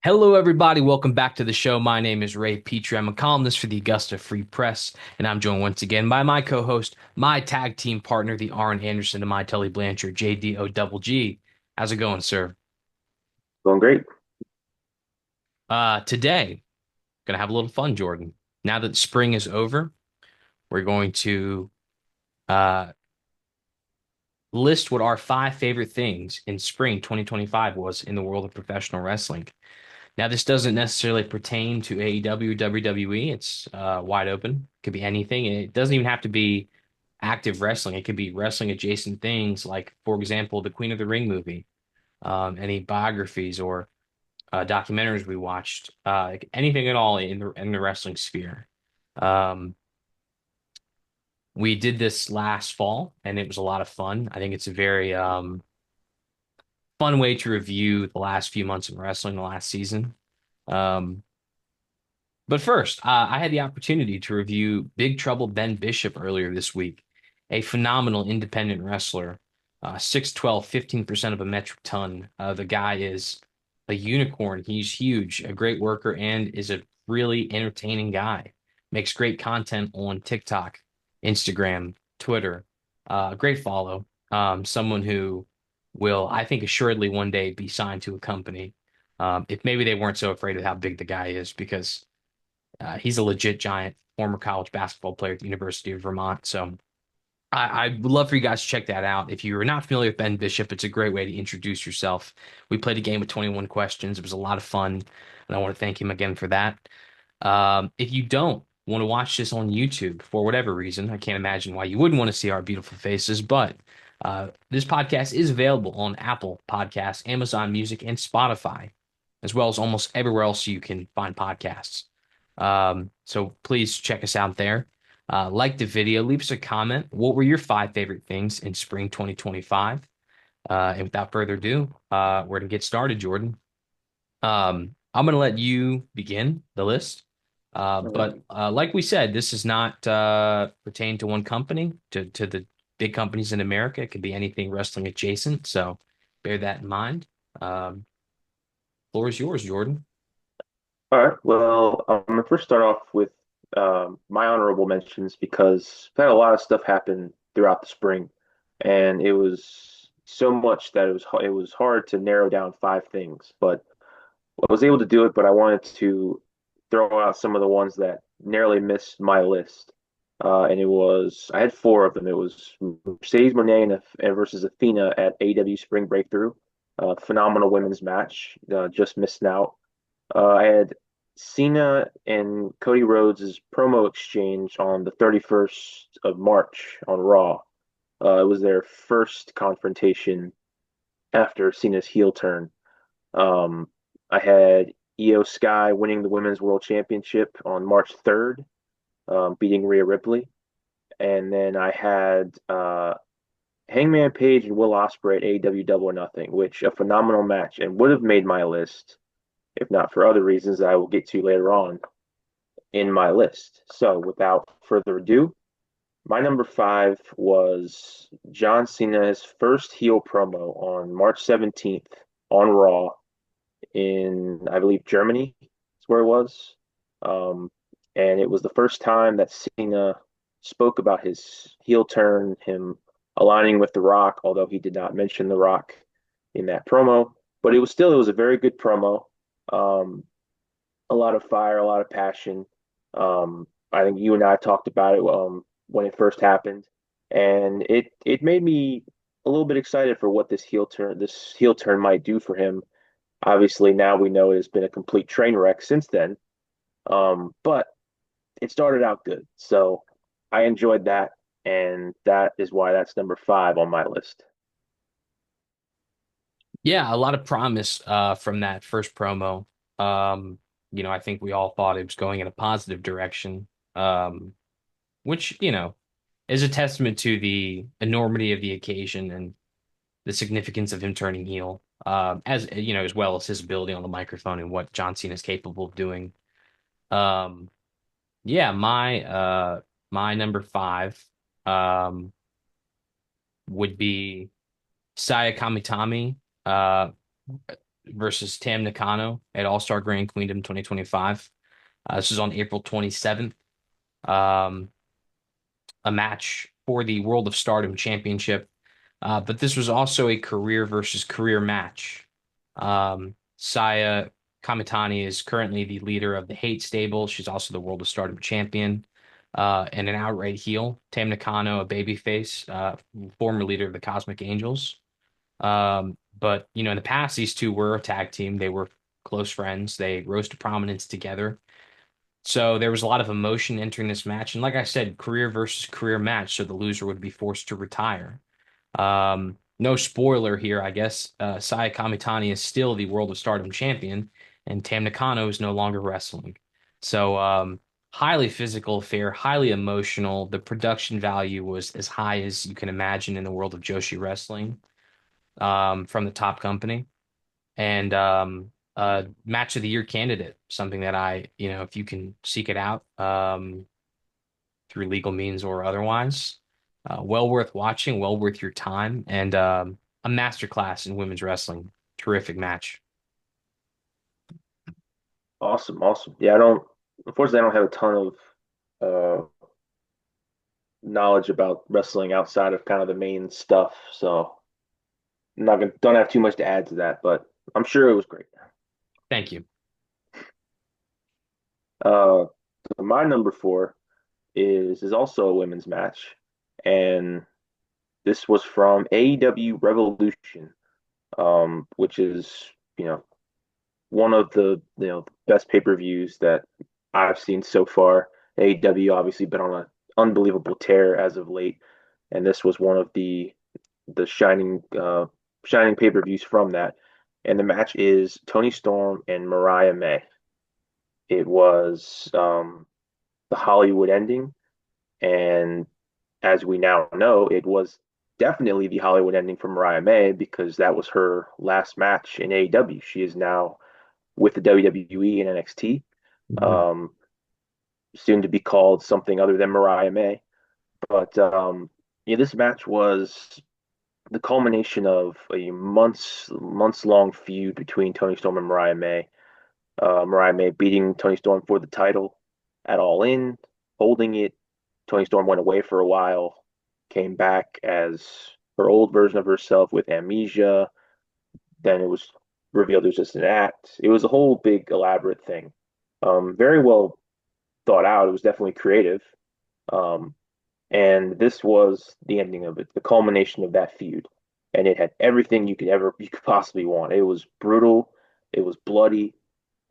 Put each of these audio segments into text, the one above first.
Hello, everybody. Welcome back to the show. My name is Ray Petree. I'm a columnist for the Augusta Free Press, and I'm joined once again by my co-host, my tag team partner, the Arn Anderson, and my Tully Blanchard, JDO Double G. How's it going, sir? Going great. Today, gonna have a little fun, Jordan. Now that spring is over, we're going to uh, list what our five favorite things in spring 2025 was in the world of professional wrestling. Now, this doesn't necessarily pertain to AEW or WWE. It's wide open. It could be anything. It doesn't even have to be active wrestling. It could be wrestling adjacent things, like, for example, the Queen of the Ring movie, any biographies or documentaries we watched, like anything at all in the wrestling sphere. Um, we did this last fall, and it was a lot of fun. I think it's a very fun way to review the last few months of wrestling, the last season. Um, But first, I had the opportunity to review Big Trouble Ben Bishop earlier this week, a phenomenal independent wrestler, 6'12", 15% of a metric ton. The guy is a unicorn. He's huge, a great worker, and is a really entertaining guy. Makes great content on TikTok, Instagram, Twitter. Great follow. Someone who will, I think, assuredly one day be signed to a company. If maybe they weren't so afraid of how big the guy is, because he's a legit giant, former college basketball player at the University of Vermont. So I would love for you guys to check that out. If you're not familiar with Ben Bishop, it's a great way to introduce yourself. We played a game with 21 questions. It was a lot of fun, and I want to thank him again for that. If you don't want to watch this on YouTube for whatever reason, I can't imagine why you wouldn't want to see our beautiful faces, but this podcast is available on Apple Podcasts, Amazon Music, and Spotify, as well as almost everywhere else you can find podcasts. So please check us out there. Like the video, leave us a comment. What were your five favorite things in spring 2025? And without further ado, we're going to get started, Jordan. I'm going to let you begin the list. All right. But like we said, this is not pertain to one company, to the big companies in America. It could be anything wrestling adjacent. So bear that in mind. Um, Floor is yours, Jordan. All right. Well, I'm gonna first start off with my honorable mentions because we've had a lot of stuff happen throughout the spring, and it was so much that it was hard to narrow down five things. But I was able to do it. But I wanted to throw out some of the ones that narrowly missed my list. And I had four of them. It was Mercedes Moné and versus Athena at AEW Spring Breakthrough. Phenomenal women's match. Just missing out. I had Cena and Cody Rhodes' promo exchange on the 31st of March on Raw. It was their first confrontation after Cena's heel turn. Um, I had Io Sky winning the Women's World Championship on March 3rd, beating Rhea Ripley. And then I had Hangman Page and Will Ospreay at AEW Double or Nothing, which a phenomenal match and would have made my list if not for other reasons that I will get to later on in my list. So, without further ado, my number five was John Cena's first heel promo on March 17th on Raw in, I believe, Germany. Is where it was. Um, and it was the first time that Cena spoke about his heel turn, him aligning with The Rock, although he did not mention The Rock in that promo. But it was a very good promo. Um, a lot of fire, a lot of passion. I think you and I talked about it when it first happened, and it made me a little bit excited for what this heel turn might do for him. Obviously, now we know it has been a complete train wreck since then, but it started out good, so I enjoyed that, and that is why that's number five on my list. Yeah, a lot of promise from that first promo. Um, I think we all thought it was going in a positive direction, which, is a testament to the enormity of the occasion and the significance of him turning heel, as as well as his ability on the microphone and what John Cena is capable of doing. Um, yeah, my number five um would be Saya Kamitami. Uh, versus Tam Nakano at All-Star Grand Queendom 2025. This is on April 27th. Um, a match for the World of Stardom Championship. But this was also a career versus career match. Saya Kamitani is currently the leader of the Hate stable. She's also the World of Stardom champion and an outright heel. Tam Nakano, a babyface, former leader of the Cosmic Angels. But in the past, these two were a tag team. They were close friends. They rose to prominence together. So there was a lot of emotion entering this match. And like I said, career versus career match. So the loser would be forced to retire. No spoiler here, I guess. Saya Kamitani is still the World of Stardom champion, and Tam Nakano is no longer wrestling. So, highly physical affair, highly emotional. The production value was as high as you can imagine in the world of Joshi wrestling, from the top company. And match of the year candidate, something that if you can seek it out, through legal means or otherwise. Well worth watching, well worth your time, and a masterclass in women's wrestling. Terrific match. Awesome, awesome. Yeah, I don't, unfortunately, I don't have a ton of uh, knowledge about wrestling outside of kind of the main stuff. So I'm not gonna, don't have too much to add to that, but I'm sure it was great. Thank you. Uh, so my number four is also a women's match, and this was from AEW Revolution, which is one of the best pay-per-views that I've seen so far. AEW obviously been on an unbelievable tear as of late, and this was one of the shining pay-per-views from that. And the match is Toni Storm and Mariah May. It was the Hollywood ending, and as we now know, it was definitely the Hollywood ending for Mariah May because that was her last match in AEW. She is now with the WWE and NXT, Mhm. um, soon to be called something other than Mariah May. But yeah, this match was the culmination of a months long feud between Toni Storm and Mariah May. Mariah May beating Toni Storm for the title at All In, holding it. Toni Storm went away for a while, came back as her old version of herself with amnesia. Then it was revealed it was just an act. It was a whole big elaborate thing. Very well thought out. It was definitely creative. Um, and this was the ending of it, the culmination of that feud. And it had everything you could possibly want. It was brutal, it was bloody,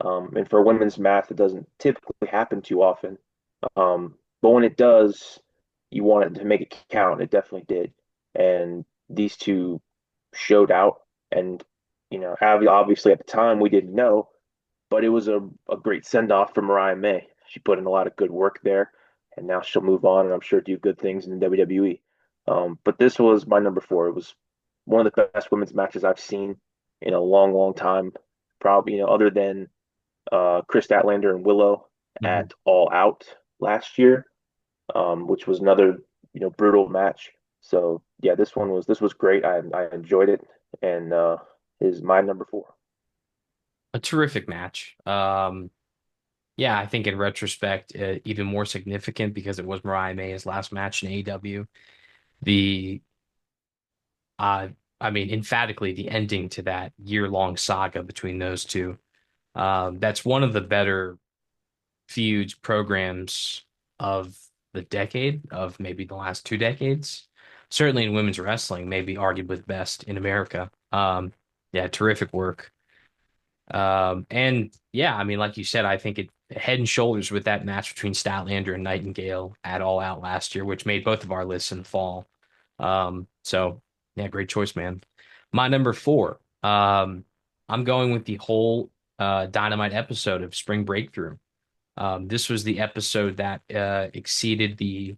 and for a women's match, it doesn't typically happen too often. But when it does, you want it to make it count. It definitely did. And these two showed out. And, obviously at the time we didn't know, but it was a great send off for Mariah May. She put in a lot of good work there, and now she'll move on and I'm sure do good things in the WWE. But this was my number four. It was one of the best women's matches I've seen in a long, long time. Probably, other than Chris Statlander and Willow Mhm. at All Out last year, which was another brutal match. So yeah, this was great. I enjoyed it, and is my number four. A terrific match. Yeah, I think in retrospect, even more significant because it was Mariah May's last match in AEW. The uh, I mean, emphatically the ending to that year-long saga between those two. That's one of the better feuds programs of the decade, of maybe the last 2 decades. Certainly in women's wrestling, maybe arguably the best in America. Yeah, terrific work. And yeah, I mean, like you said, I think it head and shoulders with that match between Statlander and Nightingale at All Out last year, which made both of our lists in the fall. So yeah, great choice, man. My number four. I'm going with the whole Dynamite episode of Spring Breakthrough. This was the episode that exceeded the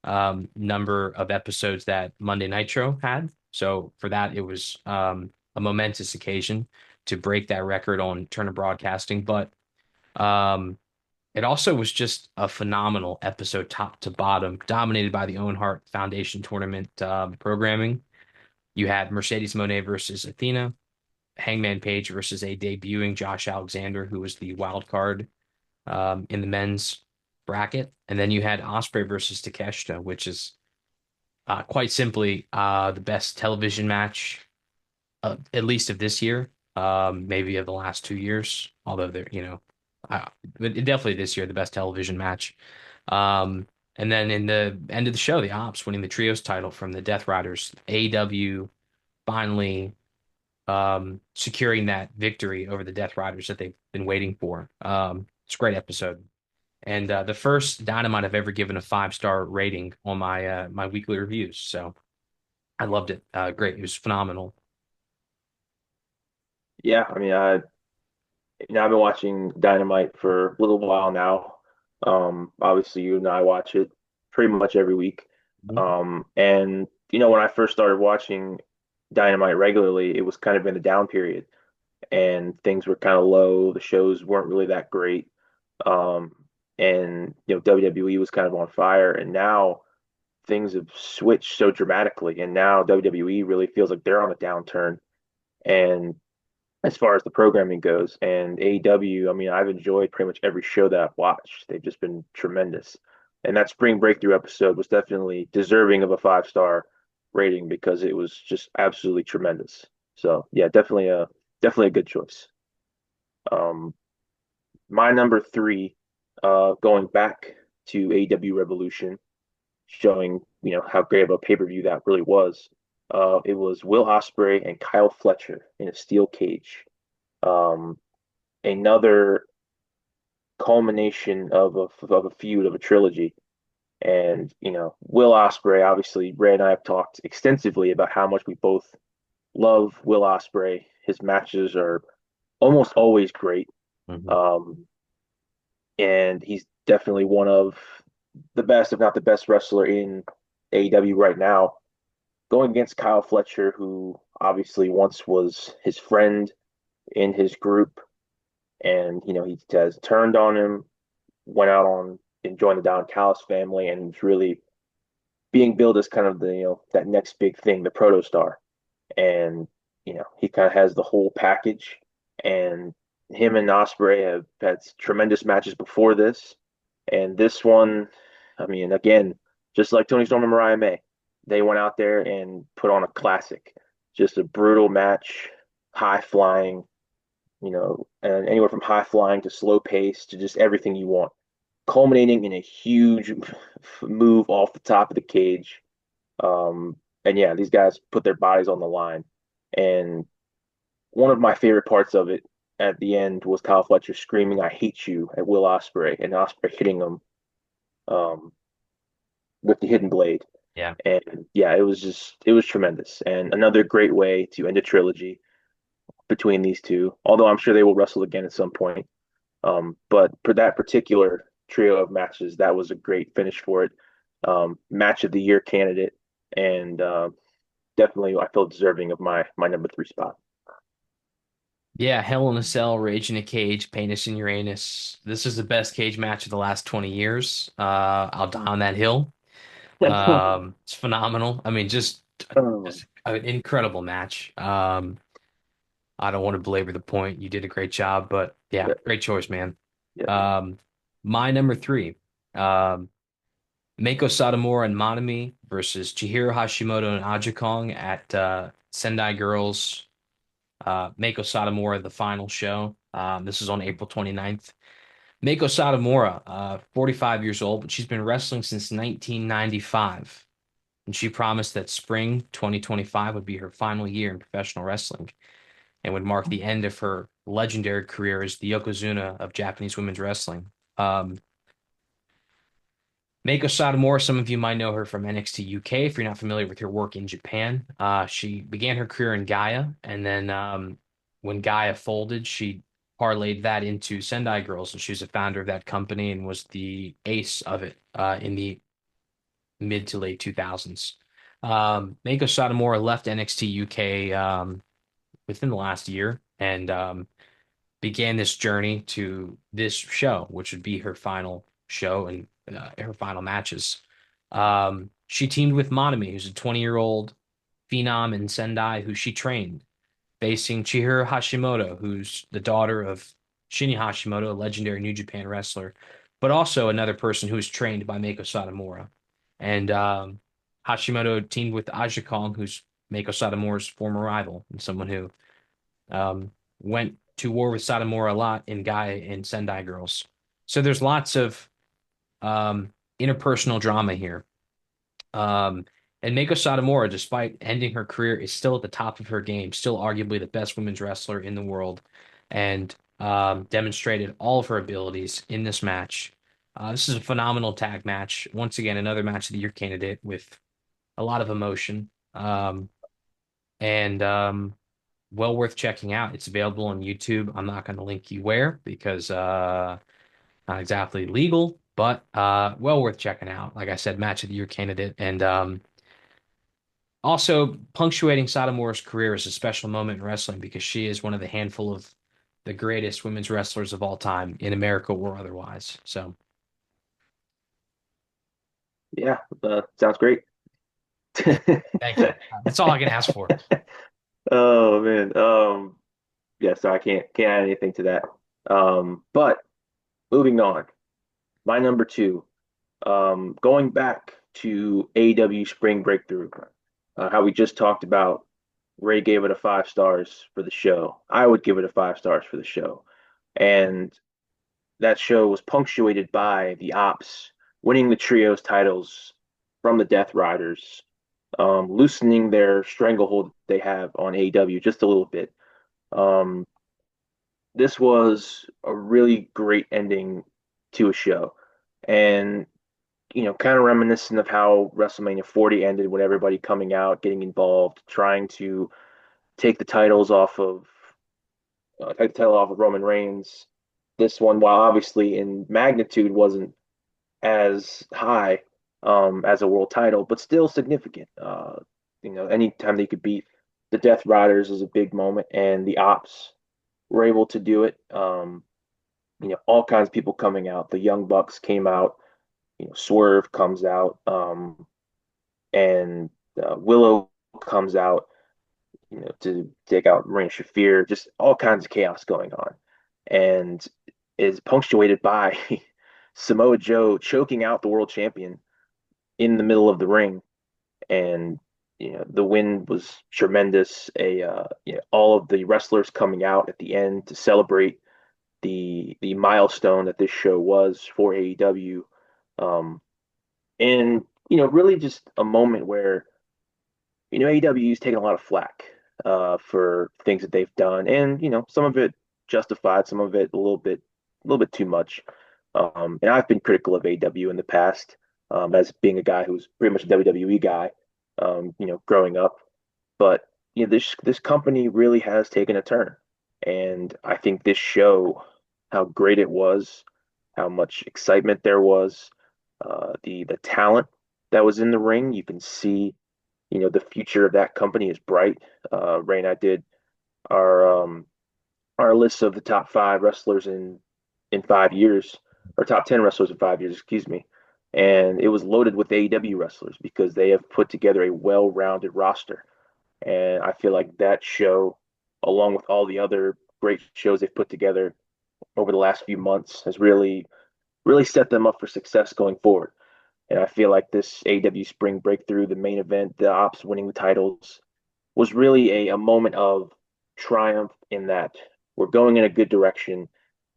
number of episodes that Monday Nitro had. So for that, it was a momentous occasion to break that record on Turner Broadcasting. But um, it also was just a phenomenal episode, top to bottom, dominated by the Owen Hart Foundation tournament programming. You had Mercedes Moné versus Athena. Hangman Page versus a debuting Josh Alexander, who was the wild card in the men's bracket. And then you had Osprey versus Takeshita, which is quite simply the best television match, at least of this year, maybe of the last 2 years. Although but definitely this year the best television match. Um, and then in the end of the show, the Ops winning the trios title from the Death Riders. AEW finally securing that victory over the Death Riders that they've been waiting for. It's a great episode. And the first Dynamite I've ever given a 5-star rating on my weekly reviews. So I loved it. Great. It was phenomenal. Yeah, I mean, I've been watching Dynamite for a little while now. Obviously, you and I watch it pretty much every week. Mhm. And when I first started watching Dynamite regularly, it was kind of in a down period, and things were kind of low. The shows weren't really that great. Um, and WWE was kind of on fire, and now things have switched so dramatically, and now WWE really feels like they're on a downturn. And as far as the programming goes. And AEW, I mean, I've enjoyed pretty much every show that I've watched. They've just been tremendous. And that Spring Breakthrough episode was definitely deserving of a 5-star rating because it was just absolutely tremendous. So yeah, definitely a good choice. Um, my number three, going back to AEW Revolution, showing how great of a pay-per-view that really was. It was Will Ospreay and Kyle Fletcher in a steel cage. Um, another culmination of a feud of a trilogy. And Will Ospreay, obviously, Ray and I have talked extensively about how much we both love Will Ospreay. His matches are almost always great. Mhm. Um, and he's definitely one of the best, if not the best wrestler in AEW right now. Going against Kyle Fletcher, who obviously once was his friend in his group, and he has turned on him, went out on and joined the Don Callis family, and was really being billed as kind of the that next big thing, the proto star. And he kind of has the whole package. And him and Osprey have had tremendous matches before this, and this one, I mean, again, just like Tony Storm and Mariah May, they went out there and put on a classic, just a brutal match, high flying, and anywhere from high flying to slow pace to just everything you want, culminating in a huge move off the top of the cage. And yeah, these guys put their bodies on the line. And one of my favorite parts of it at the end was Kyle Fletcher screaming, "I hate you" at Will Ospreay, and Ospreay hitting him um, with the hidden blade. Yeah. And yeah, it was tremendous. And another great way to end a trilogy between these two, although I'm sure they will wrestle again at some point. But for that particular trio of matches, that was a great finish for it. Match of the year candidate, and definitely I feel deserving of my number three spot. Yeah, Hell in a Cell, Rage in a Cage, Panis and Uranus. This is the best cage match of the last 20 years. I'll die on that hill. It's phenomenal. I mean, just an incredible match. I don't want to belabor the point. You did a great job, but yeah, Yeah, great choice, man. yeah, Um, my number three, um, Meiko Satomura and Manami versus Chihiro Hashimoto and Aja Kong at Sendai Girls. Meiko Satomura, the final show. This is on April 29th. Meiko Satomura, 45 years old, but she's been wrestling since 1995. And she promised that spring 2025 would be her final year in professional wrestling and would mark the end of her legendary career as the Yokozuna of Japanese women's wrestling. Um, Meiko Satomura, some of you might know her from NXT UK if you're not familiar with her work in Japan. She began her career in Gaia, and then when Gaia folded, she parlayed that into Sendai Girls, and she was a founder of that company and was the ace of it in the mid to late 2000s. Meiko Satomura left NXT UK within the last year and began this journey to this show, which would be her final show and her final matches. She teamed with Monami, who's a 20-year-old phenom in Sendai who she trained. facing Chihiro Hashimoto, who's the daughter of Shinya Hashimoto, a legendary New Japan wrestler, but also another person who was trained by Meiko Satomura. And Hashimoto teamed with Aja Kong, who's Meiko Satomura's former rival and someone who went to war with Satomura a lot in Guy and Sendai Girls. So there's lots of interpersonal drama here. Um, and Meiko Satomura, despite ending her career, is still at the top of her game, still arguably the best women's wrestler in the world, and demonstrated all of her abilities in this match. This is a phenomenal tag match. Once again, another match of the year candidate with a lot of emotion, and well worth checking out. It's available on YouTube. I'm not going to link you where because not exactly legal, but well worth checking out. Like I said, match of the year candidate, and also punctuating Satomura's career is a special moment in wrestling because she is one of the handful of the greatest women's wrestlers of all time in America or otherwise. So, Yeah, sounds great. thank you. That's all I can ask for. Oh man. Yeah, so I can't add anything to that. But moving on. My number two, going back to AEW Spring Breakthrough, how we just talked about Ray gave it a 5 stars for the show. I would give it a 5 stars for the show. And that show was punctuated by the Ops winning the trios titles from the Death Riders, loosening their stranglehold they have on AEW just a little bit. Um, this was a really great ending to a show. And, kind of reminiscent of how WrestleMania 40 ended with everybody coming out, getting involved, trying to take the titles off of take the title off of Roman Reigns. This one, while obviously in magnitude wasn't as high as a world title, but still significant. Anytime they could beat the Death Riders is a big moment, and the Ops were able to do it. All kinds of people coming out. The Young Bucks came out. Swerve comes out, and Willow comes out. To take out Marina Shafir. Just all kinds of chaos going on, and is punctuated by Samoa Joe choking out the world champion in the middle of the ring, and the win was tremendous. All of the wrestlers coming out at the end to celebrate the milestone that this show was for AEW, and really just a moment where AEW's taken a lot of flack for things that they've done, and some of it justified, some of it a little bit too much. And I've been critical of AEW in the past, as being a guy who's pretty much a WWE guy, growing up. But this company really has taken a turn, and I think this show, how great it was, how much excitement there was, the talent that was in the ring. You can see, the future of that company is bright. Ray and I did our our list of the top 5 wrestlers in 5 years, or top 10 wrestlers in 5 years, excuse me. And it was loaded with AEW wrestlers because they have put together a well-rounded roster. And I feel like that show, along with all the other great shows they've put together over the last few months, has really set them up for success going forward. And I feel like this AEW Spring Breakthrough, the main event, the Ops winning the titles, was really a moment of triumph in that we're going in a good direction,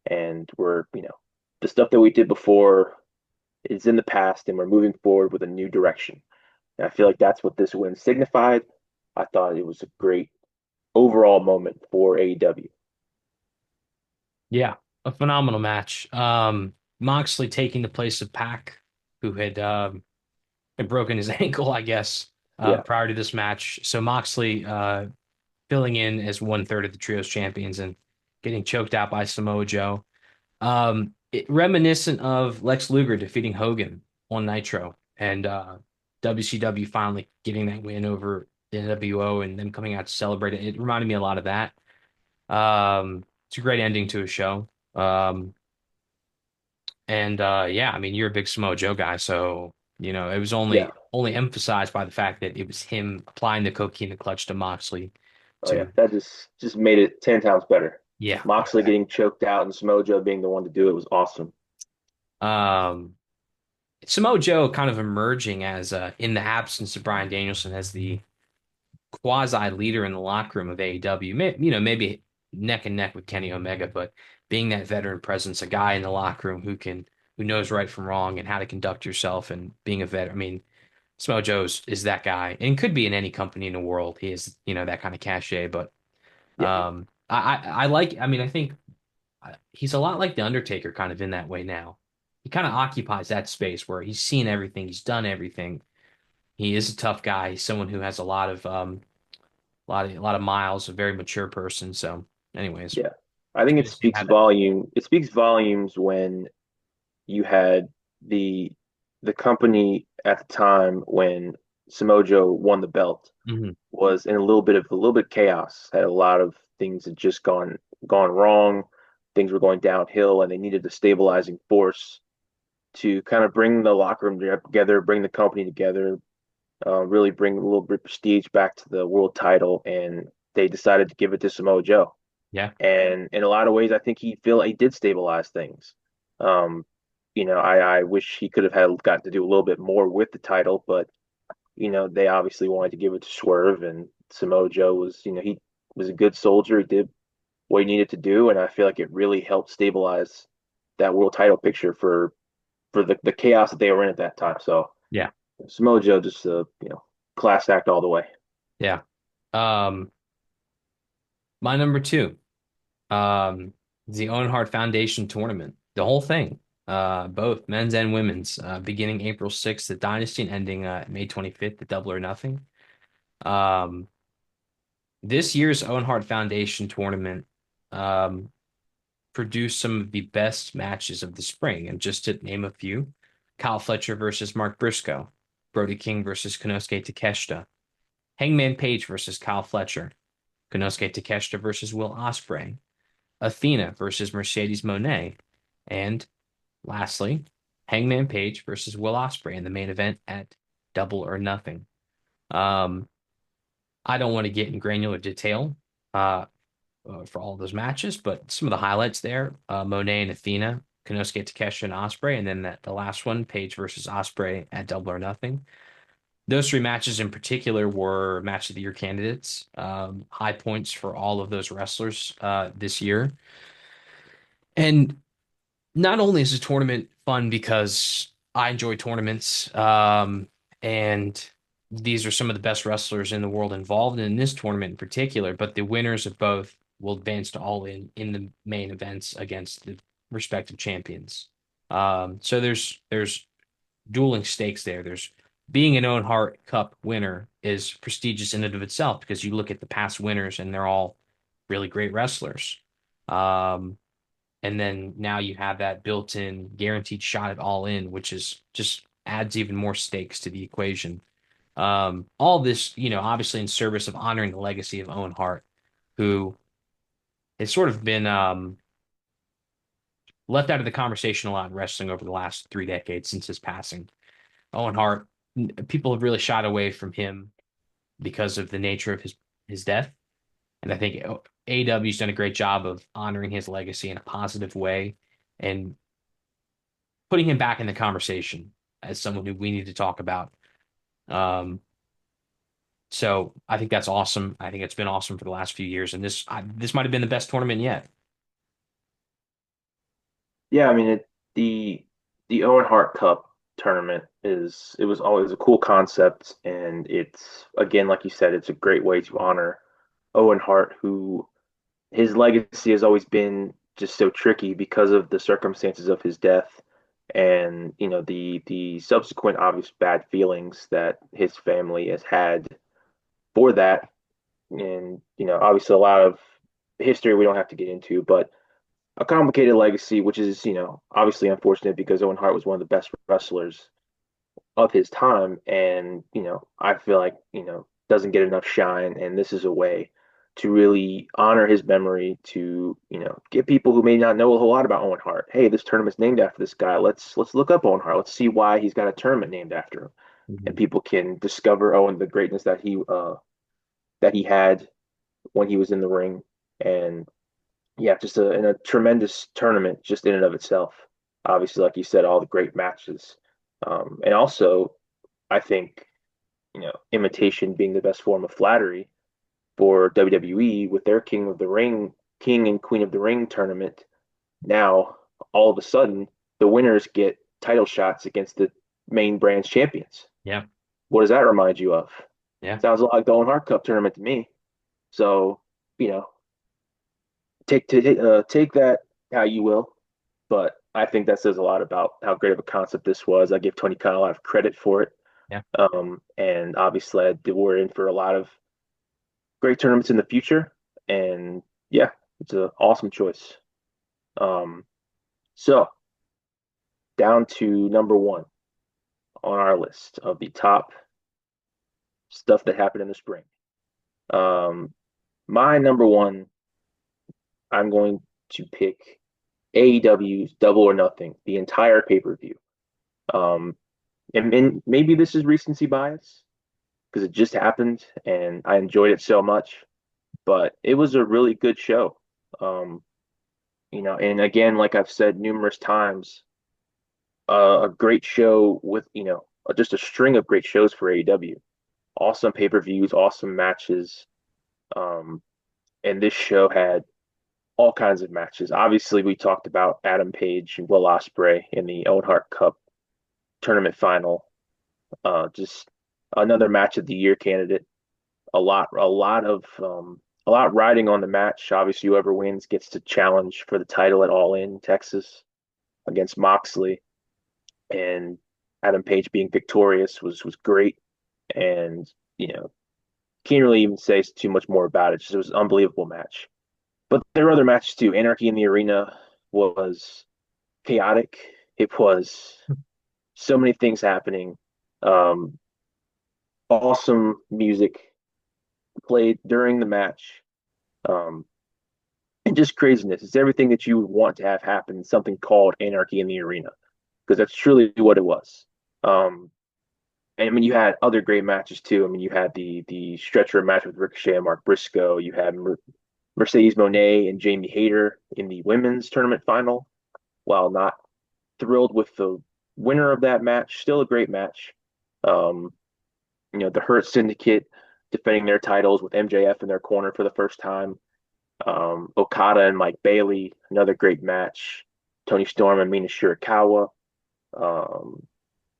and the stuff that we did before is in the past, and we're moving forward with a new direction. And I feel like that's what this win signified. I thought it was a great overall moment for AEW. Yeah, a phenomenal match. Moxley taking the place of Pac, who had broken his ankle, I guess, Yeah. prior to this match. So Moxley filling in as 1/3 of the trios champions and getting choked out by Samoa Joe. Reminiscent of Lex Luger defeating Hogan on Nitro and WCW finally getting that win over the NWO and them coming out to celebrate it. It reminded me a lot of that. It's a great ending to a show. And yeah, I mean, you're a big Samoa Joe guy, so it was Yeah. only emphasized by the fact that it was him applying the coquina clutch to Moxley, Oh yeah, to, that just made it 10 times better. yeah. Moxley getting choked out and Samoa Joe being the one to do it was awesome. Um, Samoa Joe kind of emerging as, in the absence of Bryan Danielson, as the quasi leader in the locker room of AEW. Maybe neck and neck with Kenny Omega, but being that veteran presence, a guy in the locker room who knows right from wrong and how to conduct yourself, and being a vet. I mean, Samoa Joe's is that guy, and could be in any company in the world. He is, that kind of cachet. But Yeah, I like. I mean, I think he's a lot like the Undertaker, kind of in that way now. He kind of occupies that space where he's seen everything, he's done everything. He is a tough guy. He's someone who has a lot of miles, a very mature person. So, anyways, yeah. I it's think good it to see him speaks have that. volume. It speaks volumes when you had the the company at the time when Samoa Joe won the belt Hmm. was in a little bit chaos. Had a lot of things had just gone wrong. Things were going downhill, and they needed a stabilizing force to kind of bring the locker room together, bring the company together, really bring a little bit of prestige back to the world title. And they decided to give it to Samoa Joe. Yeah, And in a lot of ways, I think he did stabilize things. Um, I wish he could have had got to do a little bit more with the title, but they obviously wanted to give it to Swerve, and Samoa Joe he was a good soldier. He did what he needed to do, and I feel like it really helped stabilize that world title picture for the chaos that they were in at that time. So yeah, Samoa Joe just class act all the way. yeah. Um, my number two, the Owen Hart Foundation tournament, the whole thing, both men's and women's, beginning April 6th at Dynasty and ending May 25th at Double or Nothing. Um, this year's Owen Hart Foundation tournament, um, produced some of the best matches of the spring. And just to name a few, Kyle Fletcher versus Mark Briscoe, Brody King versus Konosuke Takeshita, Hangman Page versus Kyle Fletcher, Konosuke Takeshita versus Will Ospreay, Athena versus Mercedes Moné, and lastly, Hangman Page versus Will Ospreay in the main event at Double or Nothing. Um, I don't want to get in granular detail uh, for all those matches, but some of the highlights there: Monet and Athena, Konosuke Takeshita and Ospreay, and then the last one, Page versus Ospreay at Double or Nothing. Those three matches in particular were match of the year candidates. High points for all of those wrestlers this year. And not only is the tournament fun because I enjoy tournaments, and these are some of the best wrestlers in the world involved in this tournament in particular, but the winners of both will advance to All In the main events against the respective champions. So there's dueling stakes there. There's being an Owen Hart Cup winner is prestigious in and of itself because you look at the past winners and they're all really great wrestlers. Um, and then now you have that built-in guaranteed shot at All In, which is just adds even more stakes to the equation. All this, obviously in service of honoring the legacy of Owen Hart, who has sort of been left out of the conversation a lot in wrestling over the last 3 decades since his passing. Owen Hart, people have really shied away from him because of the nature of his death. And I think AEW's done a great job of honoring his legacy in a positive way and putting him back in the conversation as someone who we need to talk about. Um, so I think that's awesome. I think it's been awesome for the last few years, and this might have been the best tournament yet. Yeah, I mean the Owen Hart Cup tournament it was always a cool concept, and it's again like you said, it's a great way to honor Owen Hart, who his legacy has always been just so tricky because of the circumstances of his death, and the subsequent obvious bad feelings that his family has had for that, and obviously a lot of history we don't have to get into, but a complicated legacy, which is, obviously unfortunate because Owen Hart was one of the best wrestlers of his time. And, I feel like, doesn't get enough shine. And this is a way to really honor his memory, to, get people who may not know a whole lot about Owen Hart. Hey, this tournament's named after this guy. Let's look up Owen Hart. Let's see why he's got a tournament named after him. And Mhm. people can discover Owen, the greatness that he had when he was in the ring. And yeah, just a tremendous tournament just in and of itself. Obviously, like you said, all the great matches. And also, I think, imitation being the best form of flattery for WWE with their King and Queen of the Ring tournament. Now, all of a sudden, the winners get title shots against the main brand's champions. Yeah. What does that remind you of? Yeah. Sounds a lot like the Owen Hart Cup tournament to me. So, you know, take that how you will, but I think that says a lot about how great of a concept this was. I give Tony Khan a lot of credit for it. Yeah. And obviously, we're in for a lot of great tournaments in the future. And yeah, it's an awesome choice. Um, so down to number one on our list of the top stuff that happened in the spring. Um, my number one, I'm going to pick AEW's Double or Nothing, the entire pay-per-view. Um, and maybe this is recency bias because it just happened and I enjoyed it so much, but it was a really good show. Um, and again, like I've said numerous times, a great show with, just a string of great shows for AEW. Awesome pay-per-views, awesome matches. Um, and this show had all kinds of matches. Obviously, we talked about Adam Page and Will Ospreay in the Owen Hart Cup tournament final. Just another match of the year candidate. A lot riding on the match. Obviously, whoever wins gets to challenge for the title at All In Texas against Moxley, and Adam Page being victorious was great. And can't really even say too much more about it. Just it was an unbelievable match. But there were other matches too. Anarchy in the Arena was chaotic. It was so many things happening. Um, awesome music played during the match. Um, and just craziness. It's everything that you would want to have happen, something called Anarchy in the Arena, because that's truly what it was. Um, and I mean, you had other great matches too. I mean, you had the stretcher match with Ricochet and Mark Briscoe. You had Mercedes Moné and Jamie Hayter in the women's tournament final. While not thrilled with the winner of that match, still a great match. Um, the Hurt Syndicate defending their titles with MJF in their corner for the first time. Okada and Mike Bailey, another great match. Tony Storm and Mina Shirakawa. Um,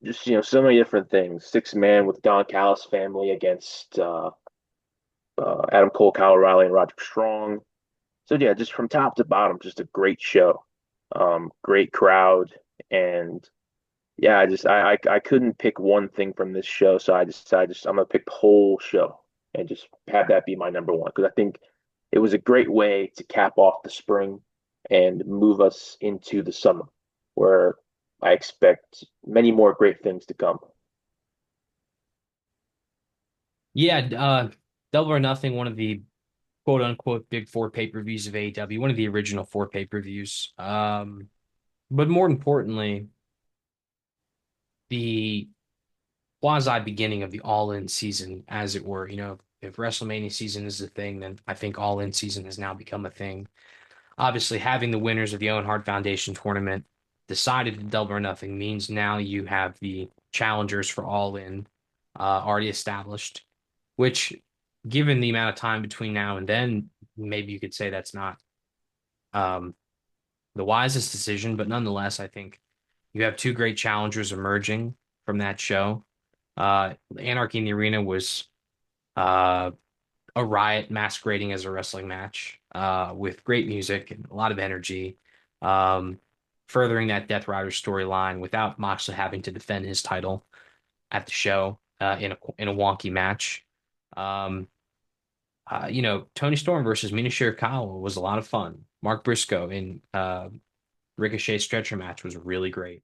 just so many different things. Six man with Don Callis family against Adam Cole, Kyle O'Reilly, and Roderick Strong. So yeah, just from top to bottom, just a great show. Great crowd, and yeah, I couldn't pick one thing from this show, so I decided I'm gonna pick the whole show and just have that be my number one because I think it was a great way to cap off the spring and move us into the summer, where I expect many more great things to come. Yeah, Double or Nothing, one of the quote unquote big four pay-per-views of AEW, one of the original four pay-per-views. But more importantly, the quasi beginning of the All In season, as it were. If WrestleMania season is a thing, then I think All In season has now become a thing. Obviously, having the winners of the Owen Hart Foundation tournament decided to Double or Nothing means now you have the challengers for All In already established, which, given the amount of time between now and then, maybe you could say that's not um, the wisest decision, but nonetheless, I think you have two great challengers emerging from that show. Anarchy in the Arena was uh, a riot masquerading as a wrestling match with great music and a lot of energy, um, furthering that Death Rider storyline without Moxley having to defend his title at the show in a wonky match. Um, Tony Storm versus Mina Shirakawa was a lot of fun. Mark Briscoe in Ricochet stretcher match was really great.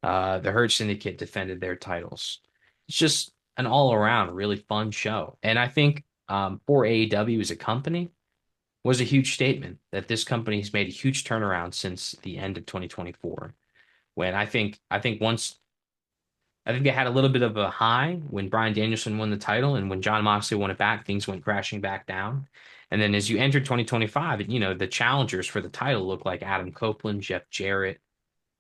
The Hurt Syndicate defended their titles. It's just an all around really fun show. And I think for AEW as a company was a huge statement that this company has made a huge turnaround since the end of 2024. When I think they had a little bit of a high when Bryan Danielson won the title, and when John Moxley won it back, things went crashing back down. And then as you enter 2025, the challengers for the title look like Adam Copeland, Jeff Jarrett,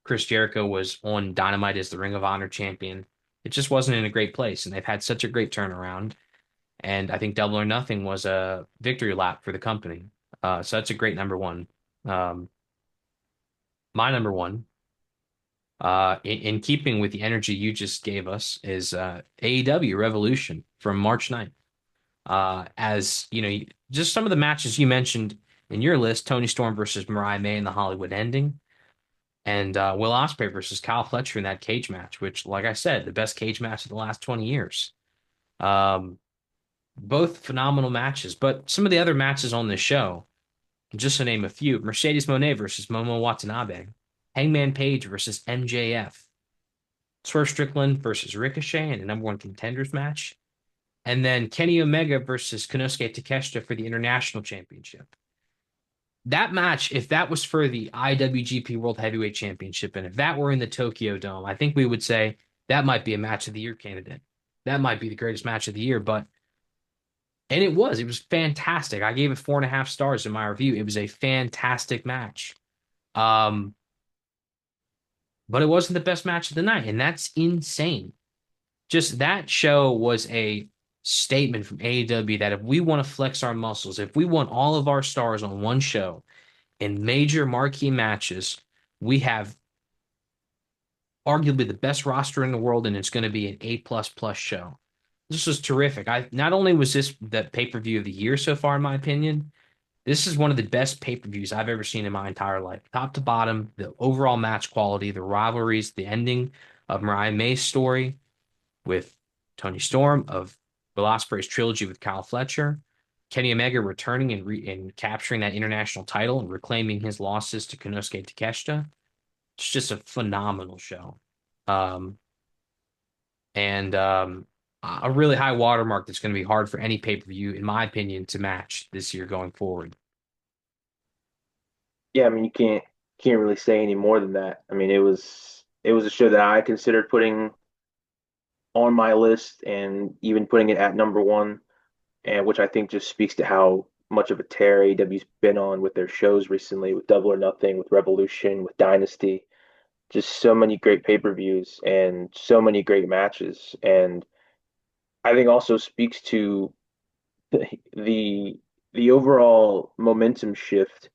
Chris Jericho was on Dynamite as the Ring of Honor champion. It just wasn't in a great place, and they've had such a great turnaround. And I think Double or Nothing was a victory lap for the company. So that's a great number one. Um, my number one, in keeping with the energy you just gave us, is AEW Revolution from March 9th. As you know, just some of the matches you mentioned in your list: Tony Storm versus Mariah May in the Hollywood ending, and Will Ospreay versus Kyle Fletcher in that cage match, which, like I said, the best cage match of the last 20 years. Um, both phenomenal matches, but some of the other matches on this show, just to name a few: Mercedes Moné versus Momo Watanabe, Hangman Page versus MJF, Swerve Strickland versus Ricochet in a number one contenders match, and then Kenny Omega versus Konosuke Takeshita for the International Championship. That match, if that was for the IWGP World Heavyweight Championship, and if that were in the Tokyo Dome, I think we would say that might be a match of the year candidate. That might be the greatest match of the year, and it was fantastic. I gave it 4.5 stars in my review. It was a fantastic match. Um, but it wasn't the best match of the night, and that's insane. Just that show was a statement from AEW that if we want to flex our muscles, if we want all of our stars on one show in major marquee matches, we have arguably the best roster in the world, and it's going to be an A plus plus show. This was terrific. I not only was this the pay-per-view of the year so far, in my opinion, this is one of the best pay-per-views I've ever seen in my entire life. Top to bottom, the overall match quality, the rivalries, the ending of Mariah May's story with Tony Storm, of Will Ospreay's trilogy with Kyle Fletcher, Kenny Omega returning and capturing that international title and reclaiming his losses to Konosuke Takeshita. It's just a phenomenal show. Um, and a really high watermark that's going to be hard for any pay-per-view, in my opinion, to match this year going forward. Yeah, I mean you can't really say any more than that. I mean it was a show that I considered putting on my list and even putting it at number one, and which I think just speaks to how much of a tear AEW's been on with their shows recently, with Double or Nothing, with Revolution, with Dynasty. Just so many great pay-per-views and so many great matches. And I think also speaks to the the overall momentum shift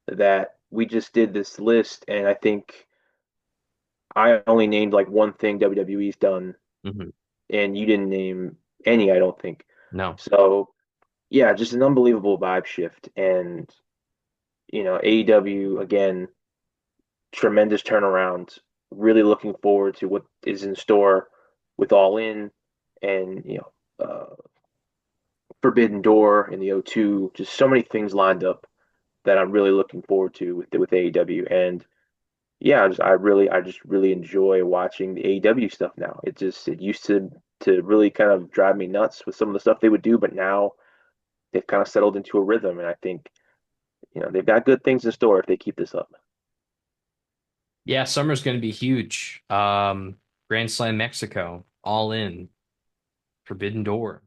that we just did this list. And I think I only named like one thing WWE's done, Mhm. and you didn't name any, I don't think. No. So yeah, just an unbelievable vibe shift. And AEW again, tremendous turnaround. Really looking forward to what is in store with All In and Forbidden Door and the O2. Just so many things lined up that I'm really looking forward to with AEW. And yeah, I just really enjoy watching the AEW stuff now. It used to really kind of drive me nuts with some of the stuff they would do, but now they've kind of settled into a rhythm, and I think they've got good things in store if they keep this up. Yeah, summer's going to be huge. Grand Slam Mexico, All In, Forbidden Door,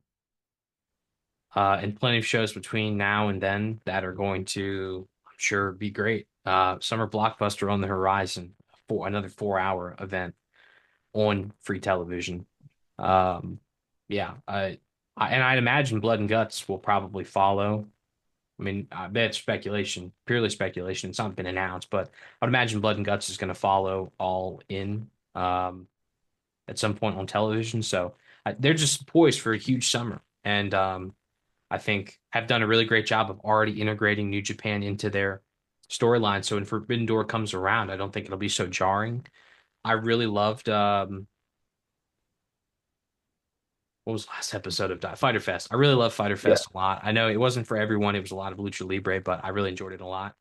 and plenty of shows between now and then that are going to, I'm sure, be great. Summer Blockbuster on the horizon for another 4 hour event on free television. Um, yeah, and I'd imagine Blood and Guts will probably follow. I mean, that's speculation, purely speculation. It's not been announced, but I'd imagine Blood and Guts is going to follow All In at some point on television. So they're just poised for a huge summer, and I think have done a really great job of already integrating New Japan into their storyline. So when Forbidden Door comes around, I don't think it'll be so jarring. I really loved what was the last episode of Fighter Fest? I really love Fighter Yeah. Fest a lot. I know it wasn't for everyone. It was a lot of Lucha Libre, but I really enjoyed it a lot.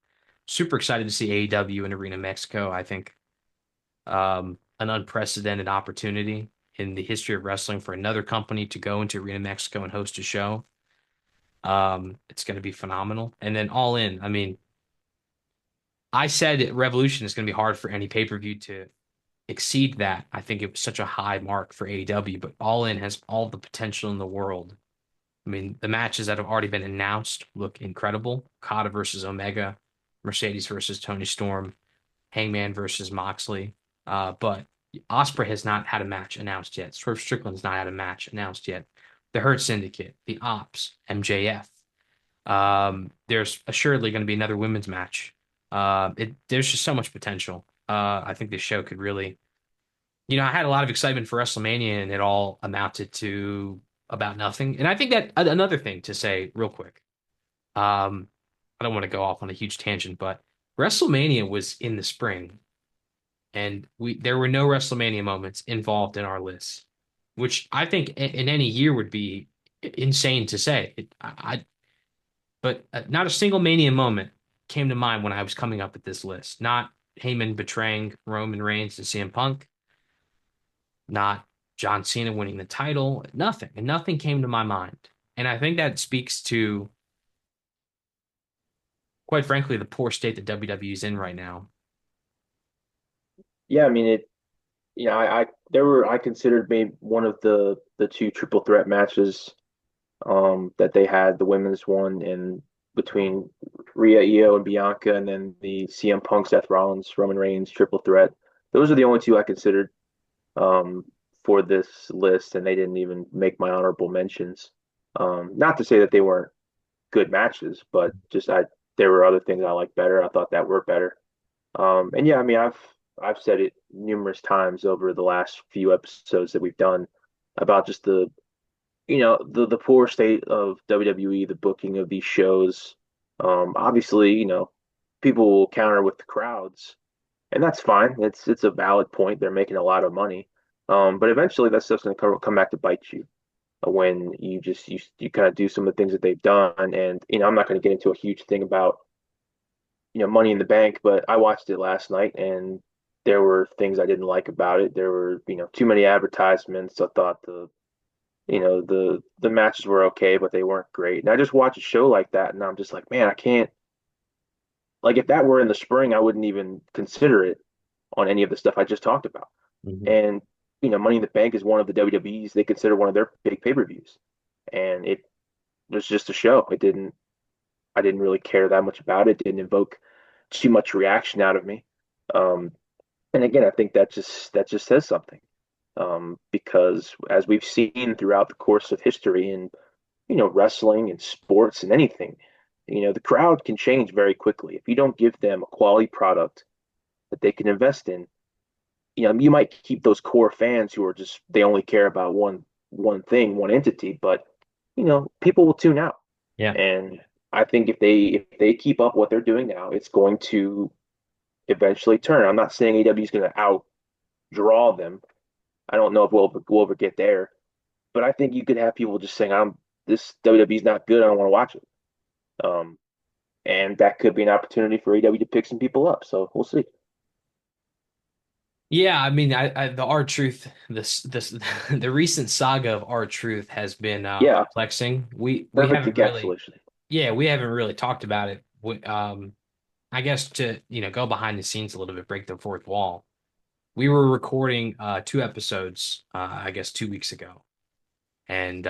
Super excited to see AEW in Arena Mexico. I think an unprecedented opportunity in the history of wrestling for another company to go into Arena Mexico and host a show. It's going to be phenomenal. And then All In. I mean, I said Revolution is going to be hard for any pay-per-view to exceed that. I think it was such a high mark for AEW, but All In has all the potential in the world I mean, the matches that have already been announced look incredible. Okada versus Omega, Mercedes versus Tony Storm, Hangman versus Moxley. But Osprey has not had a match announced yet. Swerve Strickland's not had a match announced yet. The Hurt Syndicate, the Ops, MJF. There's assuredly going to be another women's match. There's just so much potential. I think this show could really, I had a lot of excitement for WrestleMania, and it all amounted to about nothing. And I think that another thing to say real quick. Um, I don't want to go off on a huge tangent, but WrestleMania was in the spring, and we there were no WrestleMania moments involved in our list, which I think in any year would be insane to say. But not a single Mania moment came to mind when I was coming up with this list. Not Heyman betraying Roman Reigns and CM Punk, not John Cena winning the title, nothing. And nothing came to my mind. And I think that speaks to, quite frankly, the poor state that WWE is in right now. Yeah, I mean it. I considered maybe one of the two triple threat matches that they had, the women's one and between Rhea, Io, and Bianca, and then the CM Punk, Seth Rollins, Roman Reigns triple threat. Those are the only two I considered um, for this list, and they didn't even make my honorable mentions. Not to say that they weren't good matches, but just there were other things I liked better. I thought that were better. And yeah, I mean, I've said it numerous times over the last few episodes that we've done about just the poor state of WWE, the booking of these shows. Obviously, people will counter with the crowds, and that's fine. It's a valid point. They're making a lot of money. But eventually that stuff's going to come back to bite you when you kind of do some of the things that they've done. And I'm not going to get into a huge thing about Money in the Bank, but I watched it last night and there were things I didn't like about it. There were too many advertisements. I thought the matches were okay, but they weren't great. And I just watch a show like that, and I'm just like, man, I can't. Like, if that were in the spring, I wouldn't even consider it on any of the stuff I just talked about. Mhm. And Money in the Bank is one of the WWE's they consider one of their big pay-per-views, and it was just a show. I didn't really care that much about it. Didn't evoke too much reaction out of me. Um, and again, I think that just says something. Because as we've seen throughout the course of history in wrestling and sports and anything, the crowd can change very quickly. If you don't give them a quality product that they can invest in, you might keep those core fans who are just they only care about one thing, one entity, but people will tune out. Yeah. And I think if they keep up what they're doing now, it's going to eventually turn. I'm not saying AEW is going to outdraw them. I don't know if we'll ever get there, but I think you could have people just saying, "I'm this WWE's not good. I don't want to watch it." Um, and that could be an opportunity for AEW to pick some people up. So we'll see. Yeah, I mean, the R-Truth, this the recent saga of R-Truth has been Yeah, perplexing. We perfect haven't really, encapsulation. yeah, we haven't really talked about it. I guess to go behind the scenes a little bit, break the fourth wall. We were recording two episodes, I guess 2 weeks ago, and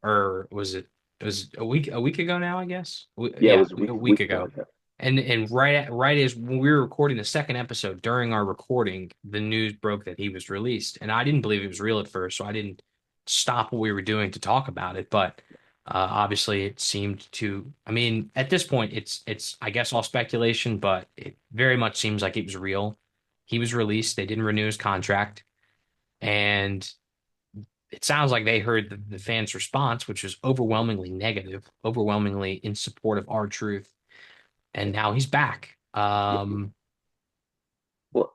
or was it was a week ago now, I guess. Yeah, it Yeah, was a a week week week ago. ago. Yeah. And right as when we were recording the second episode, during our recording, the news broke that he was released. And I didn't believe it was real at first, so I didn't stop what we were doing to talk about it. But obviously it seemed to, I mean, at this point it's I guess all speculation, but it very much seems like it was real. He was released, they didn't renew his contract, and it sounds like they heard the fans' response, which was overwhelmingly negative, overwhelmingly in support of R-Truth, and now he's back. Yeah. Well,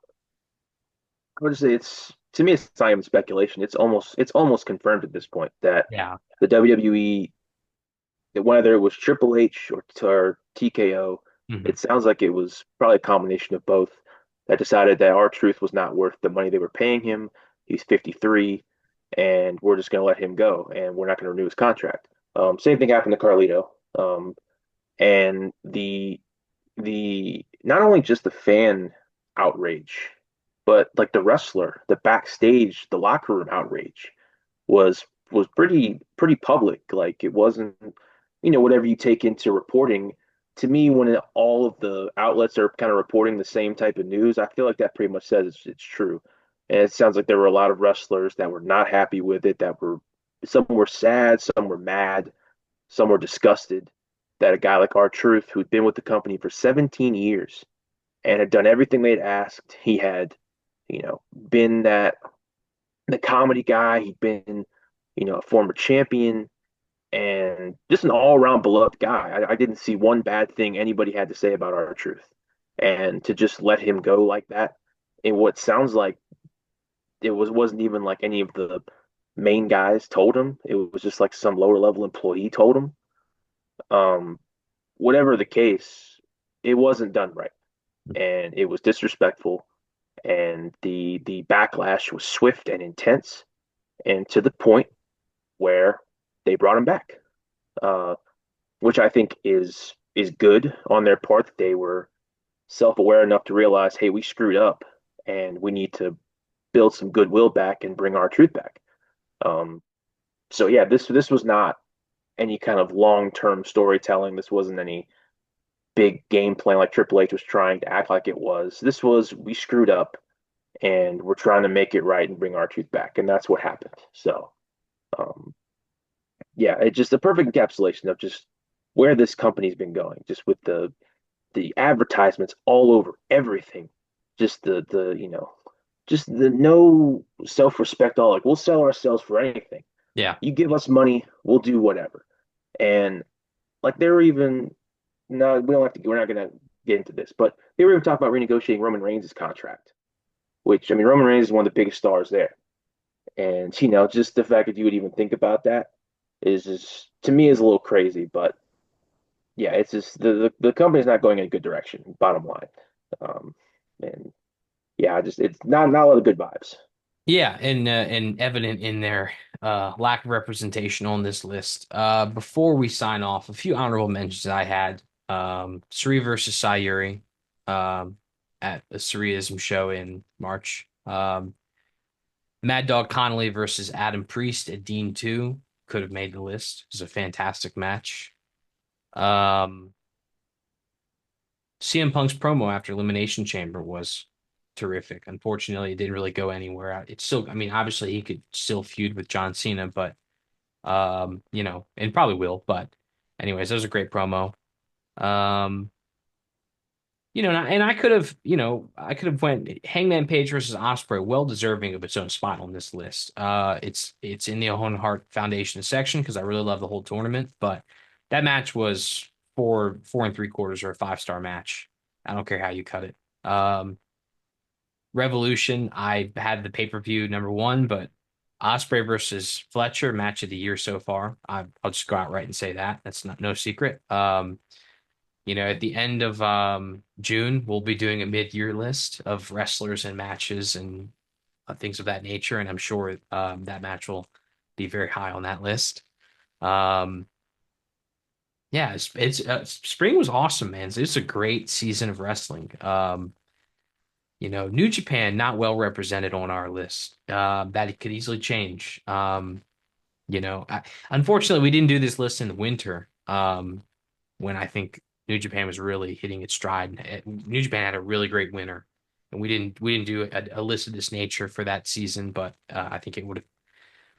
I would say it's to me it's not even speculation. It's almost confirmed at this point that Yeah. the WWE, that whether it was Triple H or TKO, Hmm. it sounds like it was probably a combination of both that decided that R-Truth was not worth the money they were paying him. He's 53, and we're just going to let him go, and we're not going to renew his contract. Same thing happened to Carlito, and the not only just the fan outrage, but like the wrestler, the backstage, the locker room outrage was was pretty public. Like it wasn't, whatever you take into reporting. To me, when all of the outlets are kind of reporting the same type of news, I feel like that pretty much says it's true. And it sounds like there were a lot of wrestlers that were not happy with it, some were sad, some were mad, some were disgusted that a guy like R-Truth, who'd been with the company for 17 years and had done everything they'd asked, he had, been the comedy guy, he'd been, a former champion and just an all-around beloved guy. I didn't see one bad thing anybody had to say about R-Truth. And to just let him go like that in what sounds like wasn't even like any of the main guys told him. It was just like some lower level employee told him. Um, Whatever the case, it wasn't done right, and it was disrespectful, and the backlash was swift and intense, and to the point where they brought him back, uh, which I think is good on their part. That they were self-aware enough to realize, hey, we screwed up, and we need to build some goodwill back and bring our truth back. Um, so yeah, this was not any kind of long-term storytelling. This wasn't any big game plan like Triple H was trying to act like it was. This was we screwed up and we're trying to make it right and bring our truth back, and that's what happened. So um, yeah, it's just a perfect encapsulation of just where this company's been going, just with the advertisements all over everything, just just the no self-respect all like we'll sell ourselves for anything. Yeah. You give us money, we'll do whatever. And like they were even no, we don't have to. We're not going to get into this, but they were even talking about renegotiating Roman Reigns' contract, which I mean, Roman Reigns is one of the biggest stars there, and just the fact that you would even think about that is just to me is a little crazy. But yeah, it's just the company's not going in a good direction. Bottom line, um, and yeah, just it's not a lot of good vibes. Yeah, and evident in their lack of representation on this list. Before we sign off, a few honorable mentions I had. Suri versus Sayuri at the Suriism show in March. Mad Dog Connolly versus Adam Priest at Dean 2 could have made the list. It was a fantastic match. Um, CM Punk's promo after Elimination Chamber was terrific. Unfortunately, it didn't really go anywhere. It's still, I mean, obviously he could still feud with John Cena, but and probably will. But anyways, that was a great promo. Um, and I could have, I could have went Hangman Page versus Ospreay, well deserving of its own spot on this list. It's in the Owen Hart Foundation section because I really love the whole tournament, but that match was four and three quarters or a 5-star match. I don't care how you cut it. Revolution, I had the pay-per-view number one, but Ospreay versus Fletcher, match of the year so far. I'll just go out right and say that. That's not no secret. At the end of June, we'll be doing a mid-year list of wrestlers and matches and things of that nature, and I'm sure that match will be very high on that list. Um, yeah, spring was awesome, man. It's a great season of wrestling. New Japan not well represented on our list. That it could easily change. Unfortunately, we didn't do this list in the winter. When I think New Japan was really hitting its stride. New Japan had a really great winter, and we didn't do a list of this nature for that season, but I think it would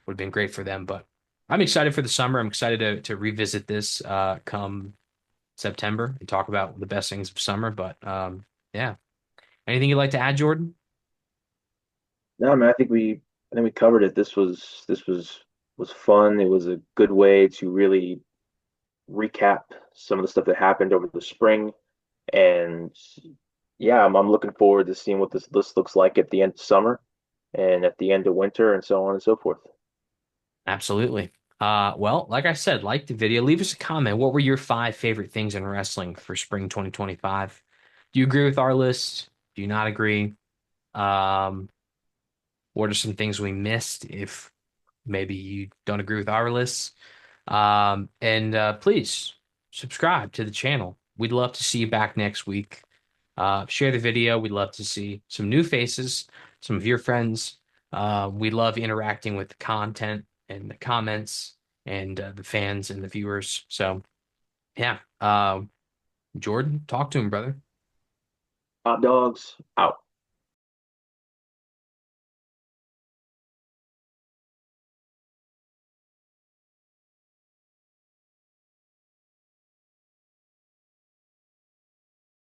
have been great for them. But I'm excited for the summer. I'm excited to revisit this come September and talk about the best things of summer. But yeah, anything you'd like to add, Jordan? No, man, I think we covered it. This was fun. It was a good way to really recap some of the stuff that happened over the spring. And yeah, I'm looking forward to seeing what this list looks like at the end of summer and at the end of winter and so on and so forth. Absolutely. Well, like I said, like the video, leave us a comment. What were your 5 favorite things in wrestling for spring 2025? Do you agree with our list? Do you not agree? Um, what are some things we missed if maybe you don't agree with our lists? And please subscribe to the channel. We'd love to see you back next week. Share the video. We'd love to see some new faces, some of your friends. We love interacting with the content. and the comments and the fans and the viewers. So yeah, Jordan, talk to him, brother. Hot dogs out.